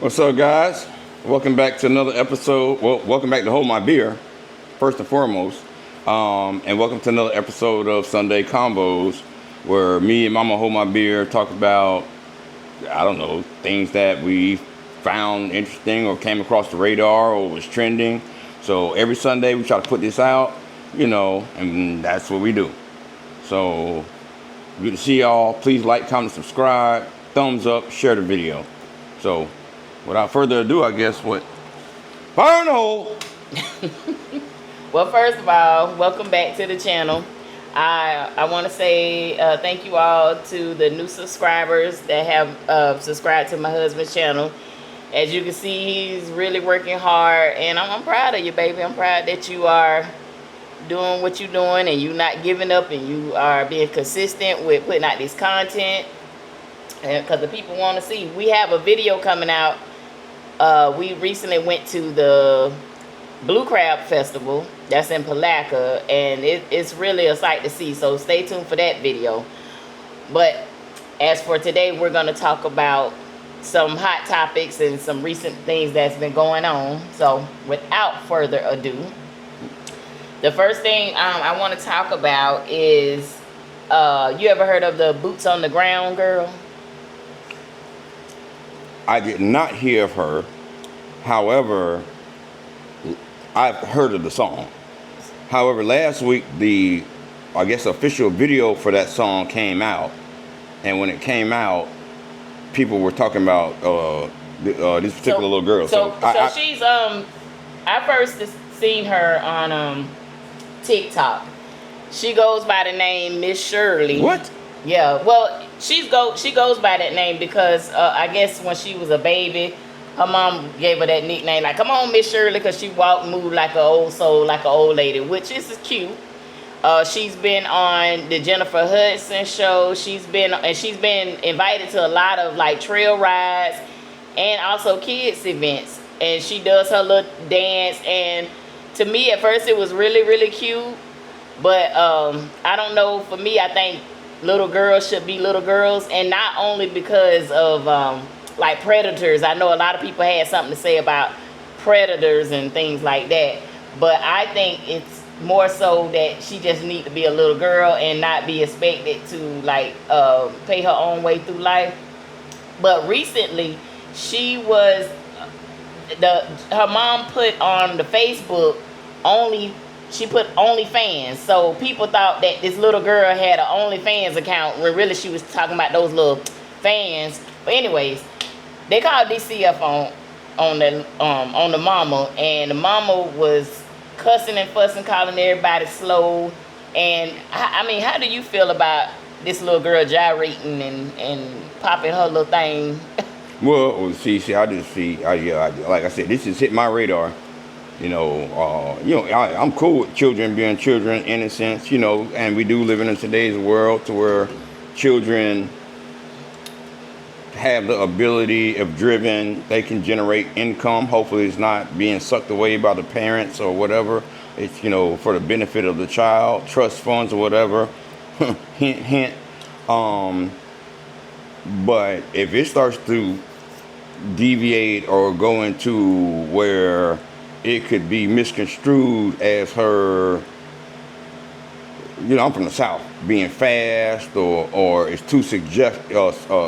What's up, guys? Welcome back to another episode. Well, welcome back to Hold My Beer, first and foremost. And welcome to another episode of Sunday Convos, where me and Mama Hold My Beer talk about, I don't know, things that we found interesting or came across the radar or was trending. So every Sunday we try to put this out, and that's what we do. So good to see y'all. Please like, comment, subscribe, thumbs up, share the video. So without further ado, I guess fire in the hole. Well, first of all, welcome back to the channel. I want to say thank you all to the new subscribers that have subscribed to my husband's channel. As you can see, he's really working hard, and I'm proud of you, baby. I'm proud that you are doing what you're doing, and you're not giving up, and you are being consistent with putting out this content, because the people want to see. We have a video coming out. We recently went to the Blue Crab Festival that's in Palaca, and it's really a sight to see, so stay tuned for that video. But as for today, we're going to talk about some hot topics and some recent things that's been going on. So without further ado, the first thing I want to talk about is you ever heard of the Boots on the Ground girl? I did not hear of her. However, I've heard of the song. However, last week, the official video for that song came out. And when it came out, people were talking about this particular little girl. So she's, I first seen her on Tik Tok. She goes by the name Ms Shirley. What? Yeah, well, she goes by that name because I guess when she was a baby, her mom gave her that nickname, like, come on, Ms Shirley, because she walked and moved like an old soul, like an old lady, which is cute. She's been on the Jennifer Hudson show. She's been invited to a lot of like trail rides and also kids events. And she does her little dance. And to me, at first, it was really, really cute. But I don't know. For me, I think little girls should be little girls, and not only because of like predators. I know a lot of people had something to say about predators and things like that, but I think it's more so that she just need to be a little girl and not be expected to like pay her own way through life. But recently, her mom put on the Facebook she put OnlyFans, so people thought that this little girl had an OnlyFans account when really she was talking about those little fans. But anyways, they called DCF on the mama, and the mama was cussing and fussing, calling everybody slow. And I mean, how do you feel about this little girl gyrating and popping her little thing? Well, I just see. Like I said, this just hit my radar. I'm cool with children being children, innocence, and we do live in today's world to where children have the ability, if driven, they can generate income. Hopefully it's not being sucked away by the parents or whatever. It's, for the benefit of the child, trust funds or whatever. Hint, hint. But if it starts to deviate or go into where it could be misconstrued as her, I'm from the South, being fast or it's too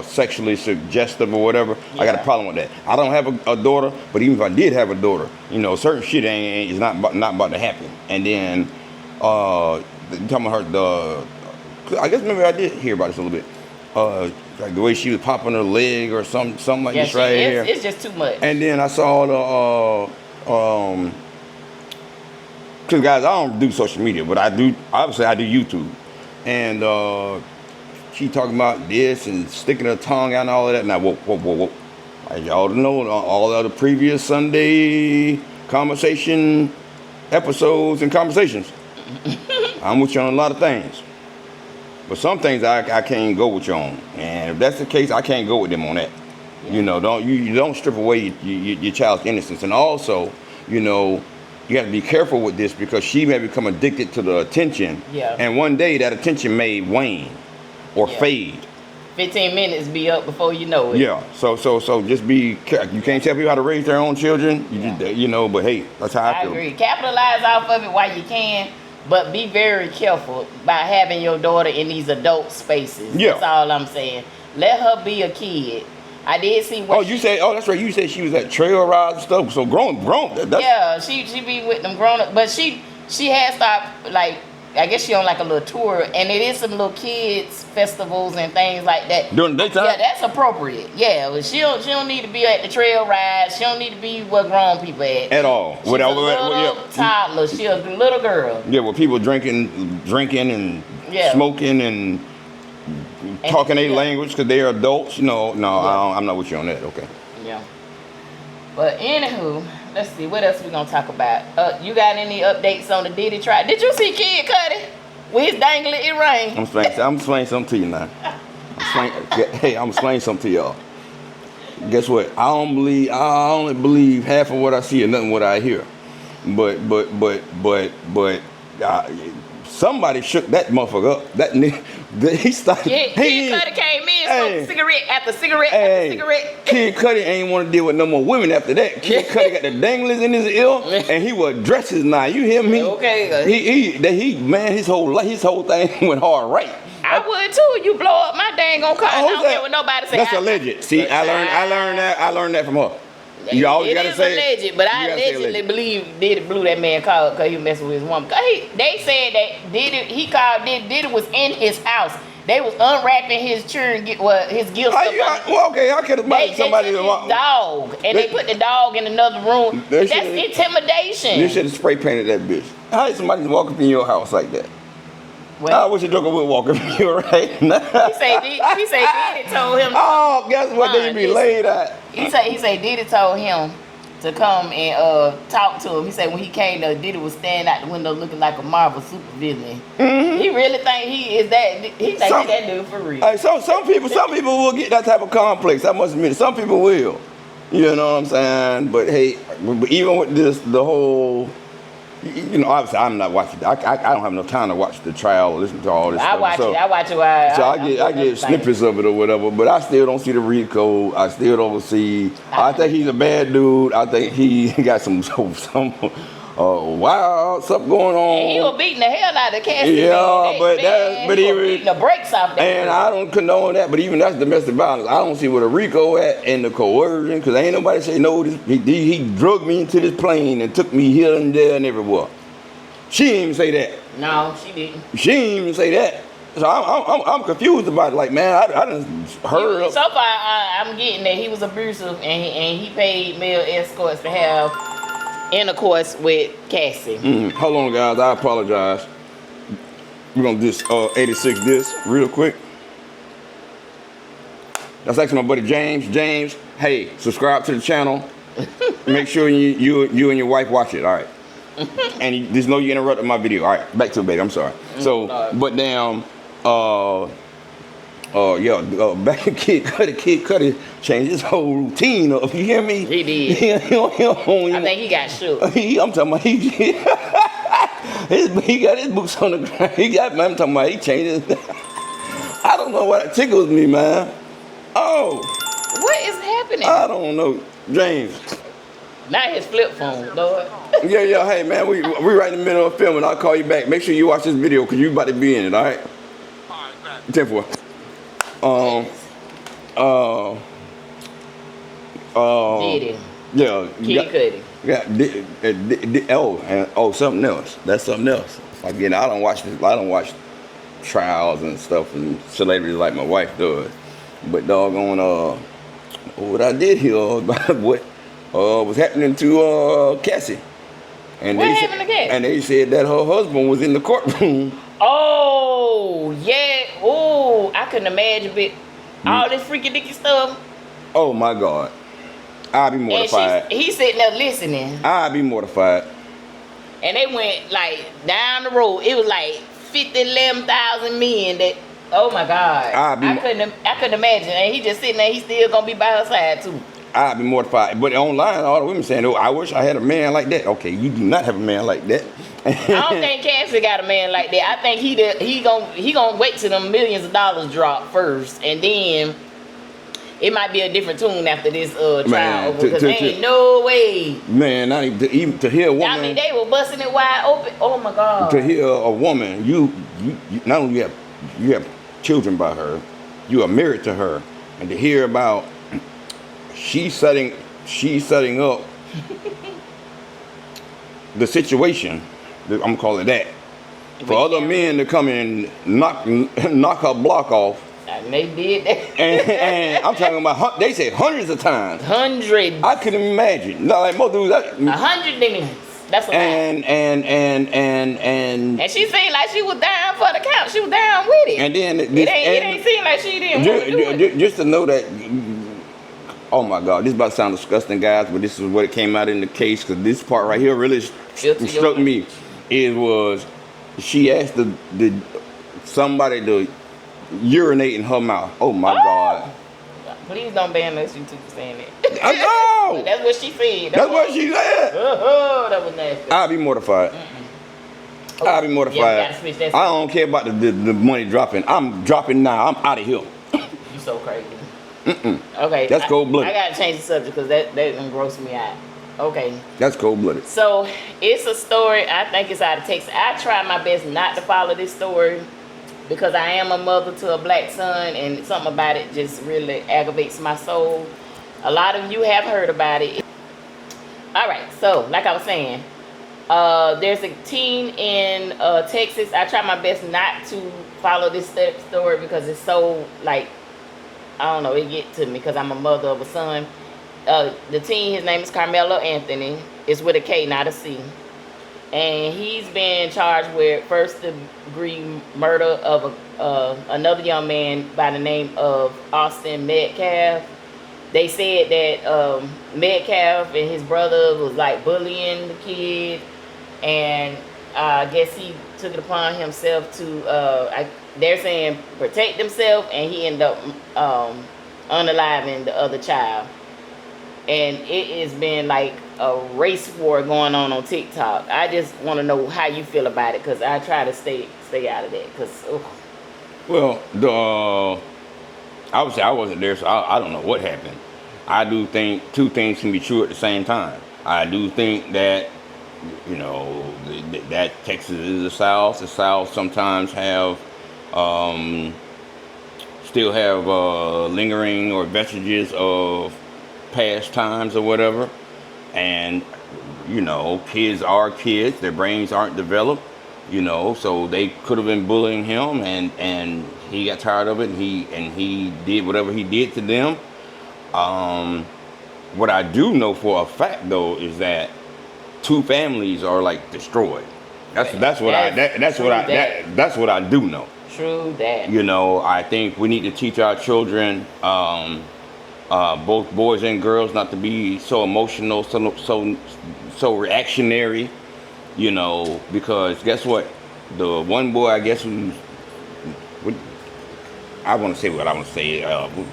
sexually suggestive or whatever. Yeah. I got a problem with that. I don't have a daughter, but even if I did have a daughter, certain shit is not about to happen. And then talking about her, I guess maybe I did hear about this a little bit. Like the way she was popping her leg or something like this right here. It's just too much. And then I saw because guys, I don't do social media, but I do YouTube. And she talking about this and sticking her tongue out and all of that. Now, whoa. As y'all know, all the other previous Sunday conversation episodes and conversations, I'm with you on a lot of things. But some things I can't go with you on. And if that's the case, I can't go with them on that. You don't strip away your child's innocence. And also, you have to be careful with this because she may become addicted to the attention. Yeah. And one day that attention may wane or fade. 15 minutes be up before you know it. Yeah. So just be careful. You can't tell people how to raise their own children. You know, but hey, that's how I feel. agree. Capitalize off of it while you can, but be very careful about having your daughter in these adult spaces. Yeah. That's all I'm saying. Let her be a kid. I did see what that's right. You said she was at trail rides and stuff. So grown. Yeah, she be with them grown up, but she has stopped, like, I guess she on like a little tour, and it is some little kids festivals and things like that. During the daytime? Yeah, that's appropriate. Yeah, but she don't need to be at the trail rides. She don't need to be where grown people at all. She's a little toddler. She a little girl. Yeah, with people drinking and smoking and talking their language because they're adults. No, I'm not with you on that. Okay. Yeah. But anywho, let's see, what else we gonna talk about? You got any updates on the Diddy trial? Did you see Kid Cudi with his dangling earring? I'm explaining something to you now. I'm explaining something to y'all. Guess what? I only believe half of what I see and nothing what I hear. But somebody shook that motherfucker up. He started. Kid Cudi came in, smoked cigarette after cigarette after cigarette. Kid Cudi ain't want to deal with no more women after that. Kid Cudi got the danglers in his ear, and he was dresses now. You hear me? Okay. His whole thing went hard right. I would too. You blow up my dang on car. I don't care what nobody say. That's alleged. See, I learned that from her. You always gotta say alleged, but I allegedly believe Diddy blew that man car because he was messing with his woman. They said that Diddy was in his house. They was unwrapping his children, his gift stuff. I could have somebody his dog, and they put the dog in another room. That's intimidation. You should have spray painted that bitch. How did somebody walk up in your house like that? Well, I wish a joker would walk up in your right now. He say Diddy told him. Oh, guess what? They be laid at. He say Diddy told him to come and talk to him. He said when he came, Diddy was standing out the window looking like a Marvel supervillain. Mm-hmm. He really think he is that. He think he that dude for real. Hey, some people will get that type of complex. I must admit, some people will. You know what I'm saying? But hey, even with this, the whole. You know, obviously, I'm not watching. I don't have enough time to watch the trial or listen to all this stuff. I watch it. I get snippets of it or whatever, but I still don't see the RICO. I still don't see. I think he's a bad dude. I think he got some wild stuff going on. And he was beating the hell out of Cassie. Yeah, but he was beating the brakes off that. And I don't condone that, but even that's domestic violence. I don't see where the RICO at and the coercion, because ain't nobody say no. He drugged me into this plane and took me here and there and everywhere. She didn't even say that. No, she didn't. She didn't even say that. So I'm confused about it. Like, man, I done heard. So far, I'm getting that he was abusive and he paid male escorts to have intercourse with Cassie. Hold on, guys. I apologize. We're gonna do 86 this real quick. That's actually my buddy James. James, hey, subscribe to the channel. Make sure you and your wife watch it. All right. And just know you interrupted my video. All right, back to it, baby. I'm sorry. So, but damn, back in Kid Cudi changed his whole routine up. You hear me? He did. I think he got shook. I'm talking about he got his boots on the ground. I'm talking about he changed his. I don't know what tickles me, man. Oh. What is happening? I don't know, James. Not his flip phone, Lord. Yeah. Hey, man, we right in the middle of filming. I'll call you back. Make sure you watch this video because you about to be in it. All right. 10-4. Diddy. Yeah. Kid Cudi. Yeah. Something else. That's something else. Again, I don't watch trials and stuff and celebrities like my wife does. But doggone, what I did hear about what was happening to Cassie. And what happened to Cassie? And they said that her husband was in the courtroom. Oh, yeah. Oh, I couldn't imagine all this freaky dicky stuff. Oh, my God. I'd be mortified. And he's sitting there listening. I'd be mortified. And they went, like, down the road. It was like 11,000 men that, oh, my God. I couldn't imagine. And he just sitting there. He's still going to be by her side, too. I'd be mortified. But online, all the women saying, "Oh, I wish I had a man like that." Okay, you do not have a man like that. I don't think Cassie got a man like that. I think he gonna wait till them millions of dollars drop first, and then it might be a different tune after this trial over. Because ain't no way. Man, not even to hear a woman. I mean, they were busting it wide open. Oh my God. To hear a woman, you not only you have children by her, you are married to her, and to hear about she's setting up the situation, I'm gonna call it that, for other men to come and knock her block off. And they did that. and I'm talking about, they said hundreds of times. Hundreds. I couldn't imagine. Not like most dudes. 100 millions. That's a lot. And she seemed like she was down for the count. She was down with it. And then it ain't seem like she didn't want to do it. Just to know that. Oh my God, this is about to sound disgusting, guys, but this is what it came out in the case, because this part right here really struck me. It was, she asked somebody to urinate in her mouth. Oh my God. Please don't ban us, you two, for saying that. I know. That's what she said. That's what she said. Oh, that was nasty. I'll be mortified. I'll be mortified. Yeah, switch that. I don't care about the money dropping. I'm dropping now. I'm out of here. You so crazy. Okay. That's cold-blooded. I gotta change the subject because that grossed me out. Okay. That's cold-blooded. So it's a story. I think it's out of Texas. I try my best not to follow this story because I am a mother to a black son, and something about it just really aggravates my soul. A lot of you have heard about it. All right. So, like I was saying, there's a teen in Texas. I try my best not to follow this story because it's so, like, I don't know, it get to me because I'm a mother of a son. The teen, his name is Karmelo Anthony. It's with a K, not a C. And he's been charged with first-degree murder of another young man by the name of Austin Metcalf. They said that Metcalf and his brother was like bullying the kid, and I guess he took it upon himself to, they're saying, protect himself, and he ended up unaliving the other child. And it has been like a race war going on TikTok. I just want to know how you feel about it, because I try to stay out of that. Well, obviously I wasn't there, so I don't know what happened. I do think two things can be true at the same time. I do think that, you know, that Texas is the South. The South sometimes have, still have lingering or vestiges of past times or whatever. And, you know, kids are kids. Their brains aren't developed, you know, so they could have been bullying him, and he got tired of it, and he did whatever he did to them. What I do know for a fact, though, is that two families are like destroyed. That's what I do know. True that. You know, I think we need to teach our children, both boys and girls, not to be so emotional, so reactionary. You know, because guess what? The one boy, I guess, I want to say what I want to say.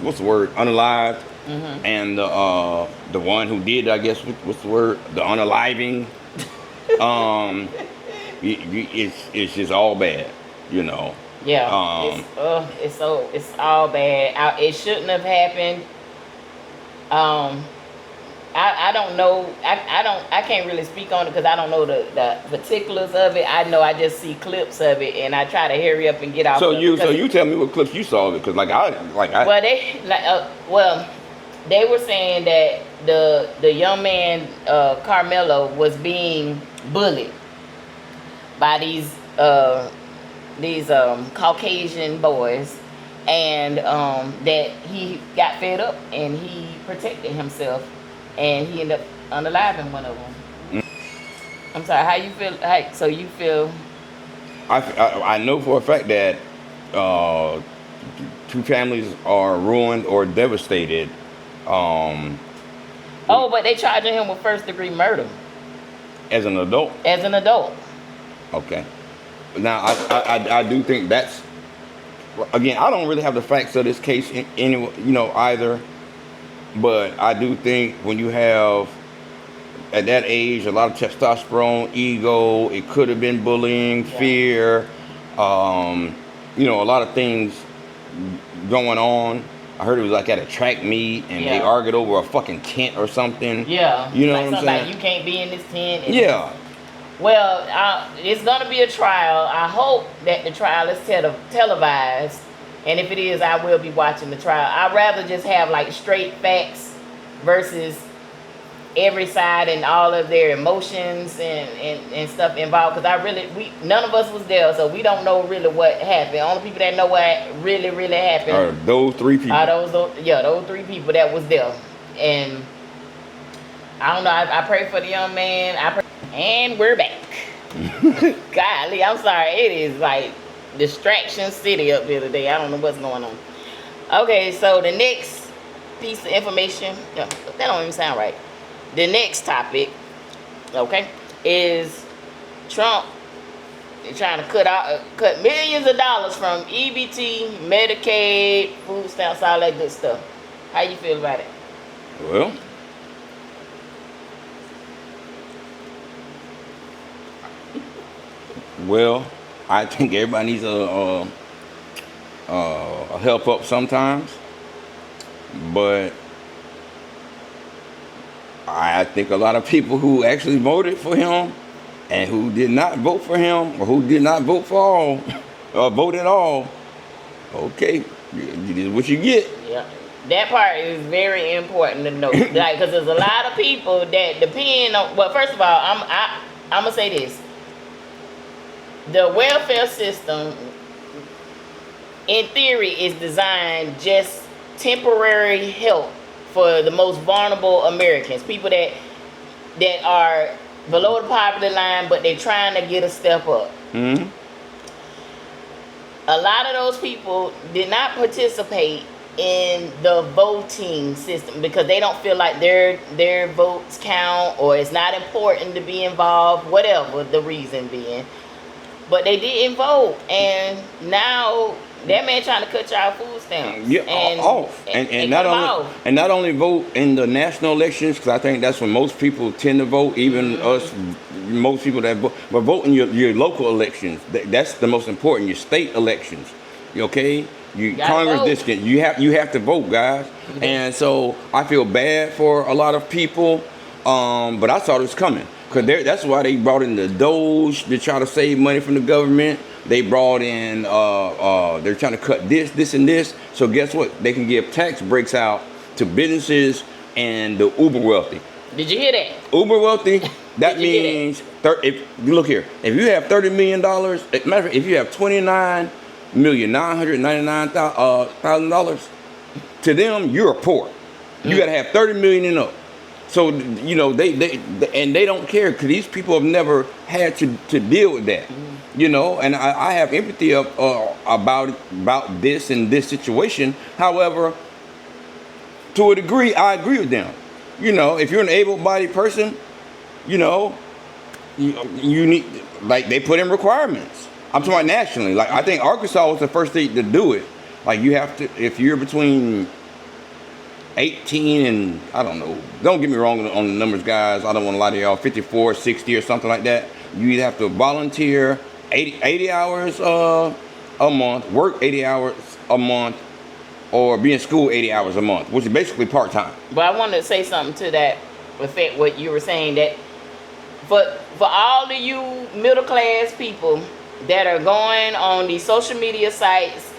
What's the word? Unalived. Mm-hmm. And the one who did, I guess, what's the word? The unaliving. It's just all bad, you know. Yeah. It's all bad. It shouldn't have happened. I don't know. I can't really speak on it because I don't know the particulars of it. I know I just see clips of it, and I try to hurry up and get off. So you tell me what clips you saw of it, because they were saying that the young man Karmelo was being bullied by these Caucasian boys, and that he got fed up and he protected himself, and he ended up unaliving one of them. I'm sorry, how you feel? So you feel? I know for a fact that two families are ruined or devastated. But they charging him with first-degree murder. As an adult? As an adult. Okay. Now, I do think that's, again, I don't really have the facts of this case either. But I do think when you have at that age a lot of testosterone, ego, it could have been bullying, Yeah. fear, you know, a lot of things going on. I heard it was like at a track meet and they Yeah. argued over a fucking tent or something. Yeah. You know like what I'm something saying? like, you can't be in this tent. And Yeah. Well, it's gonna be a trial. I hope that the trial is televised, and if it is, I will be watching the trial. I'd rather just have like straight facts versus every side and all of their emotions and stuff involved. Because none of us was there, so we don't know really what happened. Only people that know what really happened Are those three people? are those three people that was there. And I don't know. I pray for the young man. And we're back. Golly, I'm sorry. It is like distraction city up here today. I don't know what's going on. Okay, so the next piece of information, no, that don't even sound right. The next topic, okay, is Trump trying to cut millions of dollars from EBT, Medicaid, food stamps, all that good stuff. How you feel about it? Well, I think everybody needs a help up sometimes, but I think a lot of people who actually voted for him and who did not vote for him or who did not vote for all or vote at all, okay, it is what you get. Yeah, that part is very important to know. Like, because there's a lot of people that depend on. Well, first of all, I'm gonna say this: the welfare system, in theory, is designed just temporary help for the most vulnerable Americans, people that are below the poverty line, but they're trying to get a step up. Mm-hmm. A lot of those people did not participate in the voting system because they don't feel like their votes count, or it's not important to be involved, whatever the reason being. But they didn't vote, and now that man trying to cut y'all food stamps. Yeah, off. And not only vote in the national elections, because I think that's when most people tend to vote, even us, most people that vote, but vote in your local elections. That's the most important. Your state elections, okay? You Congress vote. district, you have to vote, guys. Mm-hmm. And so I feel bad for a lot of people, but I saw this coming. Because that's why they brought in the Doge to try to save money from the government. They brought in, they're trying to cut this, and this. So guess what? They can give tax breaks out to businesses and the uber wealthy. Did you hear that? Uber wealthy, that means, if you look here, if you have $30 million, matter of fact, if you have $29,999,000, to them, you're poor. You got to have 30 million and up. So, you know, they don't care because these people have never had to deal with that, you know, and I have empathy about this and this situation. However, to a degree, I agree with them. You know, if you're an able-bodied person, you know, you need, like, they put in requirements. I'm talking about nationally. Like, I think Arkansas was the first state to do it. Like, you have to, if you're between 18 and, I don't know, don't get me wrong on the numbers, guys, I don't want to lie to y'all, 54, 60 or something like that, you either have to volunteer 80 hours a month, work 80 hours a month, or be in school 80 hours a month, which is basically part-time. But I wanted to say something to that effect, what you were saying, that for all of you middle-class people that are going on these social media sites,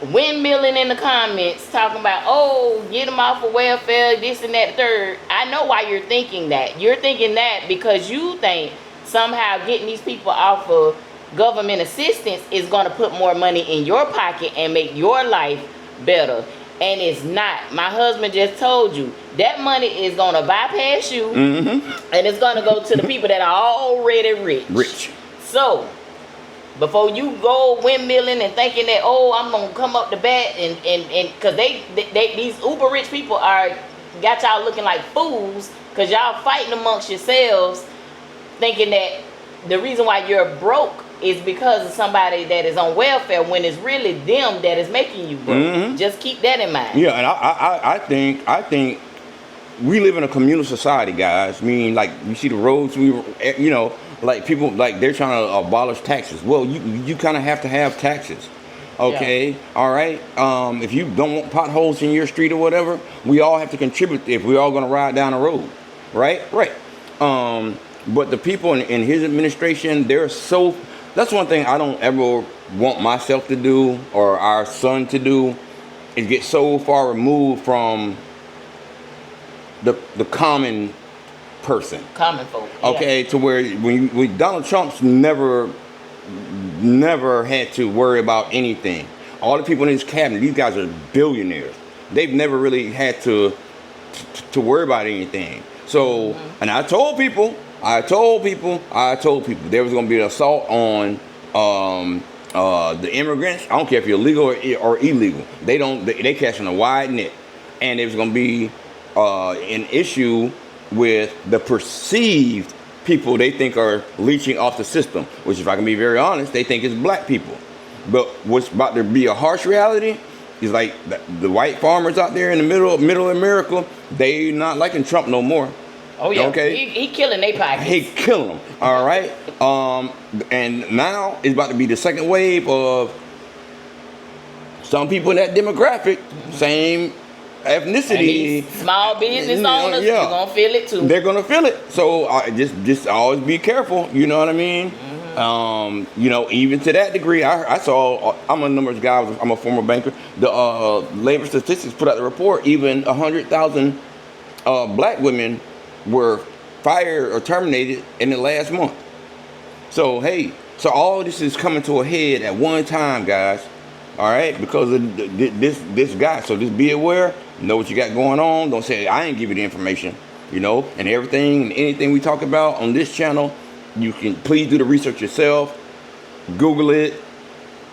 windmilling in the comments, talking about, oh, get them off of welfare, this and that, third. I know why you're thinking that. You're thinking that because you think somehow getting these people off of government assistance is going to put more money in your pocket and make your life better. And it's not. My husband just told you that money is going to bypass you, and it's going to go to the people that are already rich. So before you go windmilling and thinking that, oh, I'm gonna come up the bat and because they these uber rich people got y'all looking like fools because y'all fighting amongst yourselves, thinking that the reason why you're broke is because of somebody that is on welfare when it's really them that is making you broke. Mhm. Just keep that in mind. Yeah, and I think we live in a communal society, guys. I mean, like, you see the roads, like people, like, they're trying to abolish taxes. Well, you kind of have to have taxes. Okay, yeah. All right. If you don't want potholes in your street or whatever, we all have to contribute if we're all going to ride down the road, right? Right. But the people in his administration, they're so. That's one thing I don't ever want myself to do or our son to do, is get so far removed from the common person. Common folk. Okay, yeah. To where when Donald Trump's never had to worry about anything. All the people in his cabinet, these guys are billionaires. They've never really had to worry about anything. So, and I told people there was going to be an assault on the immigrants. I don't care if you're legal or illegal. They catching a wide net, and there's going to be an issue with the perceived people they think are leeching off the system, which, if I can be very honest, they think it's black people. But what's about to be a harsh reality is, like, the white farmers out there in the middle of America, they not liking Trump no more. Oh yeah, okay. He killing their pockets. He killing them. All right. And now it's about to be the second wave of some people in that demographic, same ethnicity, small business owners, yeah. You're gonna feel it too. They're gonna feel it. So just always be careful. You know what I mean? Mm-hmm. Even to that degree, I saw. I'm a numbers guy. I'm a former banker. The labor statistics put out the report. Even 100,000 black women were fired or terminated in the last month. So hey, all this is coming to a head at one time, guys. All right, because of this guy. So just be aware. Know what you got going on. Don't say I ain't give you the information. And everything and anything we talk about on this channel, you can please do the research yourself. Google it.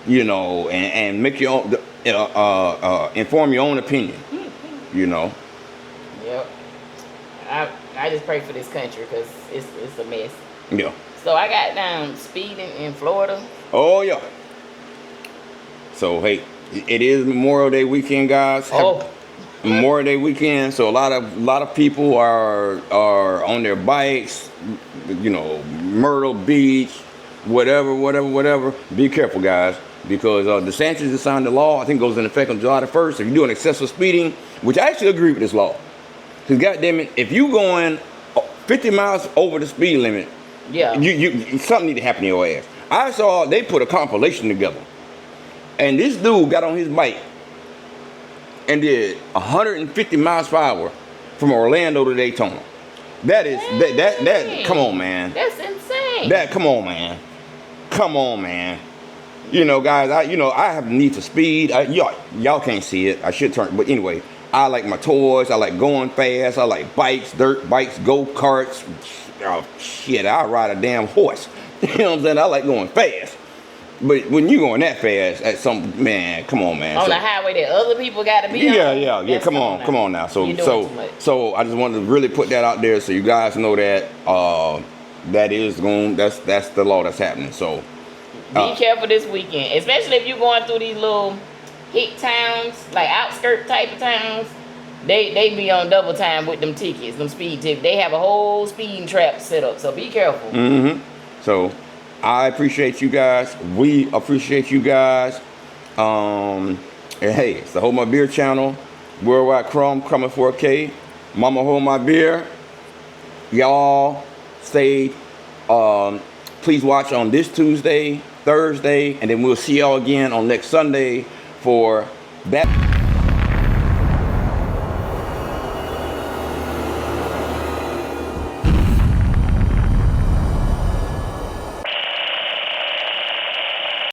And make your own, inform your own opinion. Yep. I just pray for this country because it's a mess. Yeah. So I got down speeding in Florida. Oh yeah. So hey, it is Memorial Day weekend, guys. Memorial Day weekend. So a lot of people are on their bikes. Myrtle Beach, whatever. Be careful, guys, because DeSantis has signed the law. I think it goes into effect on July the 1st. If you're doing excessive speeding, which I actually agree with this law, because goddamn it, if you going 50 miles over the speed limit, yeah, you something need to happen to your ass. I saw they put a compilation together. And this dude got on his bike and did 150 miles per hour from Orlando to Daytona. That is that. Come on, man. That's insane. Come on, man. Guys. I have the need for speed. Y'all can't see it. I should turn. But anyway, I like my toys. I like going fast. I like bikes, dirt bikes, go karts. Oh shit! I ride a damn horse. You know what I'm saying? I like going fast. But when you going that fast at man, come on, man. On the highway that other people got to be on. Yeah. Come on now. So I just wanted to really put that out there so you guys know that that's the law that's happening. So be careful this weekend, especially if you're going through these little hick towns, like outskirt type of towns. They be on double time with them tickets, them speed tickets. They have a whole speeding trap set up. So be careful. Mm-hmm. So. I appreciate you guys. We appreciate you guys. And hey, it's the Hold My Beer channel. Worldwide Crumb coming 4K. Mama Hold My Beer. Y'all stay. Please watch on this Tuesday, Thursday, and then we'll see y'all again on next Sunday for that.